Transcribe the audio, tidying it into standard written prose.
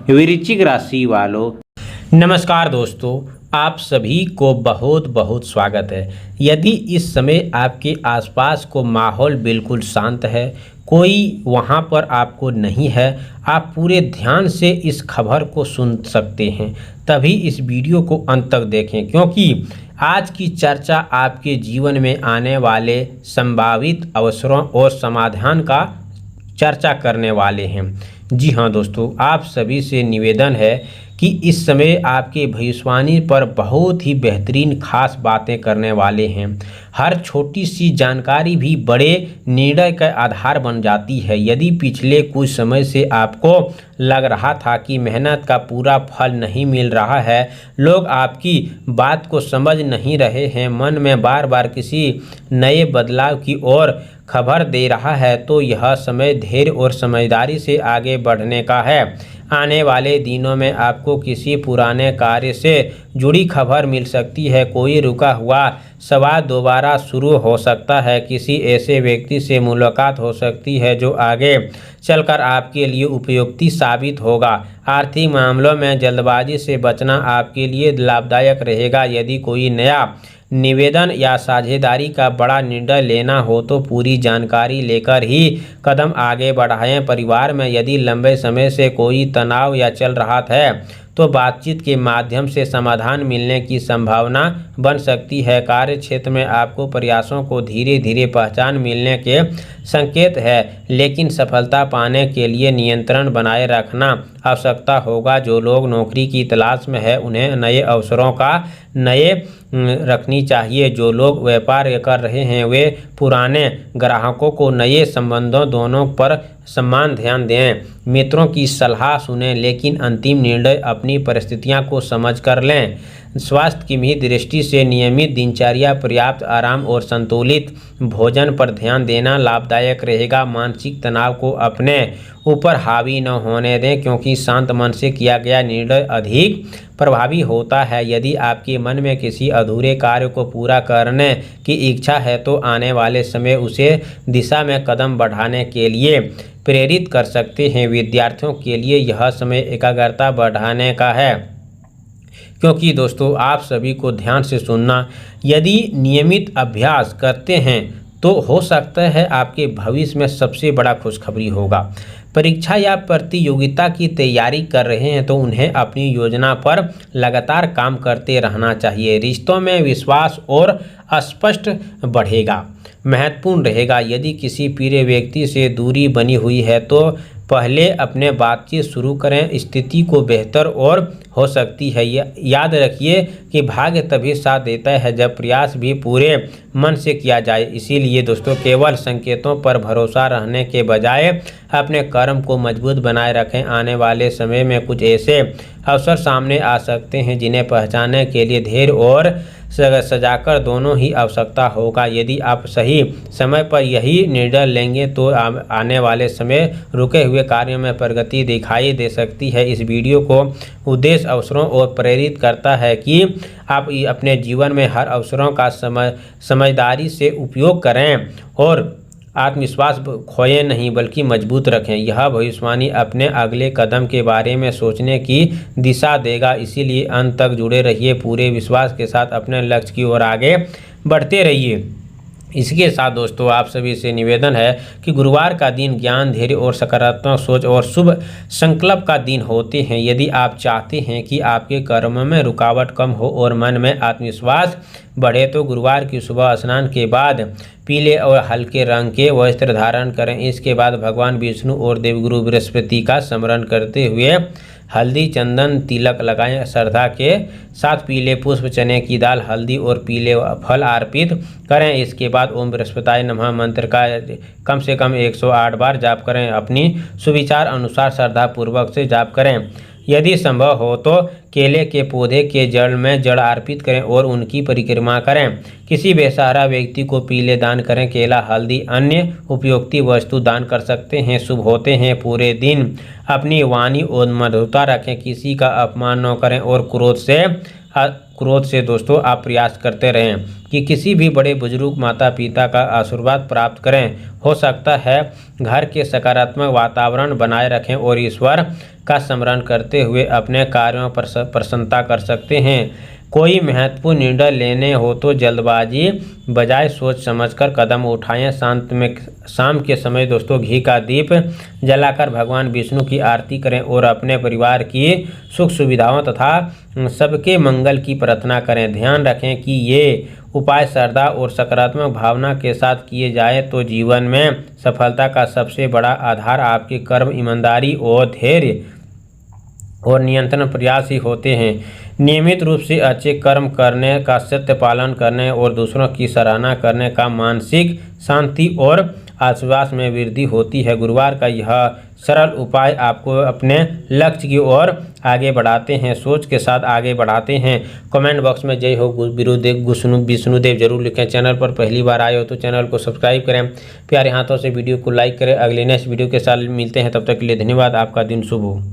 वृश्चिक राशि वालों, नमस्कार दोस्तों, आप सभी को बहुत बहुत स्वागत है। यदि इस समय आपके आसपास को माहौल बिल्कुल शांत है, कोई वहाँ पर आपको नहीं है, आप पूरे ध्यान से इस खबर को सुन सकते हैं, तभी इस वीडियो को अंत तक देखें, क्योंकि आज की चर्चा आपके जीवन में आने वाले संभावित अवसरों और समाधान का चर्चा करने वाले हैं। जी हाँ दोस्तों, आप सभी से निवेदन है कि इस समय आपके भविष्यवाणी पर बहुत ही बेहतरीन खास बातें करने वाले हैं। हर छोटी सी जानकारी भी बड़े निर्णय का आधार बन जाती है। यदि पिछले कुछ समय से आपको लग रहा था कि मेहनत का पूरा फल नहीं मिल रहा है, लोग आपकी बात को समझ नहीं रहे हैं, मन में बार बार किसी नए बदलाव की ओर खबर दे रहा है, तो यह समय धैर्य और समझदारी से आगे बढ़ने का है। आने वाले दिनों में आपको किसी पुराने कार्य से जुड़ी खबर मिल सकती है। कोई रुका हुआ सवाल दोबारा शुरू हो सकता है। किसी ऐसे व्यक्ति से मुलाकात हो सकती है जो आगे चलकर आपके लिए उपयुक्ति साबित होगा। आर्थिक मामलों में जल्दबाजी से बचना आपके लिए लाभदायक रहेगा। यदि कोई नया निवेदन या साझेदारी का बड़ा निर्णय लेना हो तो पूरी जानकारी लेकर ही कदम आगे बढ़ाएं। परिवार में यदि लंबे समय से कोई तनाव या चल रहा है तो बातचीत के माध्यम से समाधान मिलने की संभावना बन सकती है। कार्य क्षेत्र में आपको प्रयासों को धीरे धीरे पहचान मिलने के संकेत है, लेकिन सफलता पाने के लिए नियंत्रण बनाए रखना आवश्यकता होगा। जो लोग नौकरी की तलाश में है उन्हें नए अवसरों का नए रखनी चाहिए। जो लोग व्यापार कर रहे हैं वे पुराने ग्राहकों को नए संबंधों दोनों पर समान ध्यान दें। मित्रों की सलाह सुनें, लेकिन अंतिम निर्णय अपनी परिस्थितियों को समझ कर लें। स्वास्थ्य की भी दृष्टि से नियमित दिनचर्या, पर्याप्त आराम और संतुलित भोजन पर ध्यान देना लाभदायक रहेगा। मानसिक तनाव को अपने ऊपर हावी न होने दें, क्योंकि शांत मन से किया गया निर्णय अधिक प्रभावी होता है। यदि आपके मन में किसी अधूरे कार्य को पूरा करने की इच्छा है तो आने वाले समय उसे दिशा में कदम बढ़ाने के लिए प्रेरित कर सकते हैं। विद्यार्थियों के लिए यह समय एकाग्रता बढ़ाने का है, क्योंकि दोस्तों आप सभी को ध्यान से सुनना, यदि नियमित अभ्यास करते हैं तो हो सकता है आपके भविष्य में सबसे बड़ा खुशखबरी होगा। परीक्षा या प्रतियोगिता की तैयारी कर रहे हैं तो उन्हें अपनी योजना पर लगातार काम करते रहना चाहिए। रिश्तों में विश्वास और स्पष्ट बढ़ेगा महत्वपूर्ण रहेगा। यदि किसी प्रिय व्यक्ति से दूरी बनी हुई है तो पहले अपने बातचीत शुरू करें, स्थिति को बेहतर और हो सकती है। याद रखिए कि भाग्य तभी साथ देता है जब प्रयास भी पूरे मन से किया जाए। इसीलिए दोस्तों केवल संकेतों पर भरोसा रहने के बजाय अपने कर्म को मजबूत बनाए रखें। आने वाले समय में कुछ ऐसे अवसर सामने आ सकते हैं जिन्हें पहचानने के लिए धैर्य और सजाकर दोनों ही आवश्यकता होगा। यदि आप सही समय पर यही निर्णय लेंगे तो आने वाले समय रुके हुए कार्यों में प्रगति दिखाई दे सकती है। इस वीडियो को उद्देश्य अवसरों और प्रेरित करता है कि आप अपने जीवन में हर अवसरों का समझदारी से उपयोग करें और आत्मविश्वास खोएं नहीं बल्कि मजबूत रखें। यह भविष्यवाणी अपने अगले कदम के बारे में सोचने की दिशा देगा। इसीलिए अंत तक जुड़े रहिए, पूरे विश्वास के साथ अपने लक्ष्य की ओर आगे बढ़ते रहिए। इसके साथ दोस्तों आप सभी से निवेदन है कि गुरुवार का दिन ज्ञान, धैर्य और सकारात्मक सोच और शुभ संकल्प का दिन होते हैं। यदि आप चाहते हैं कि आपके कर्म में रुकावट कम हो और मन में आत्मविश्वास बढ़े तो गुरुवार की सुबह स्नान के बाद पीले और हल्के रंग के वस्त्र धारण करें। इसके बाद भगवान विष्णु और देवगुरु बृहस्पति का स्मरण करते हुए हल्दी, चंदन, तिलक लगाएं। श्रद्धा के साथ पीले पुष्प, चने की दाल, हल्दी और पीले फल अर्पित करें। इसके बाद ओम बृहस्पताय नमः मंत्र का कम से कम 108 बार जाप करें। अपनी सुविचार अनुसार श्रद्धा पूर्वक से जाप करें। यदि संभव हो तो केले के पौधे के जड़ में जड़ अर्पित करें और उनकी परिक्रमा करें। किसी बेसहारा व्यक्ति को पीले दान करें। केला, हल्दी, अन्य उपयोगी वस्तु दान कर सकते हैं, शुभ होते हैं। पूरे दिन अपनी वाणी और मधुरता रखें, किसी का अपमान न करें और क्रोध से दोस्तों आप प्रयास करते रहें कि किसी भी बड़े बुजुर्ग माता पिता का आशीर्वाद प्राप्त करें। हो सकता है घर के सकारात्मक वातावरण बनाए रखें और ईश्वर का स्मरण करते हुए अपने कार्यों पर प्रसन्नता कर सकते हैं। कोई महत्वपूर्ण निर्णय लेने हो तो जल्दबाजी बजाय सोच समझकर कदम उठाएं। शाम के समय दोस्तों घी का दीप जलाकर भगवान विष्णु की आरती करें और अपने परिवार की सुख सुविधाओं तथा सबके मंगल की प्रार्थना करें। ध्यान रखें कि ये उपाय श्रद्धा और सकारात्मक भावना के साथ किए जाए तो जीवन में सफलता का सबसे बड़ा आधार आपके कर्म, ईमानदारी और धैर्य और नियंत्रण प्रयास ही होते हैं। नियमित रूप से अच्छे कर्म करने का, सत्य पालन करने और दूसरों की सराहना करने का मानसिक शांति और आत्मविश्वास में वृद्धि होती है। गुरुवार का यह सरल उपाय आपको अपने लक्ष्य की ओर आगे बढ़ाते हैं, सोच के साथ आगे बढ़ाते हैं। कमेंट बॉक्स में जय हो विष्णुदेव जरूर लिखें। चैनल पर पहली बार आए हो तो चैनल को सब्सक्राइब करें। प्यारे हाथों से वीडियो को लाइक करें। अगले नेक्स्ट वीडियो के साथ मिलते हैं, तब तक के लिए धन्यवाद। आपका दिन शुभ हो।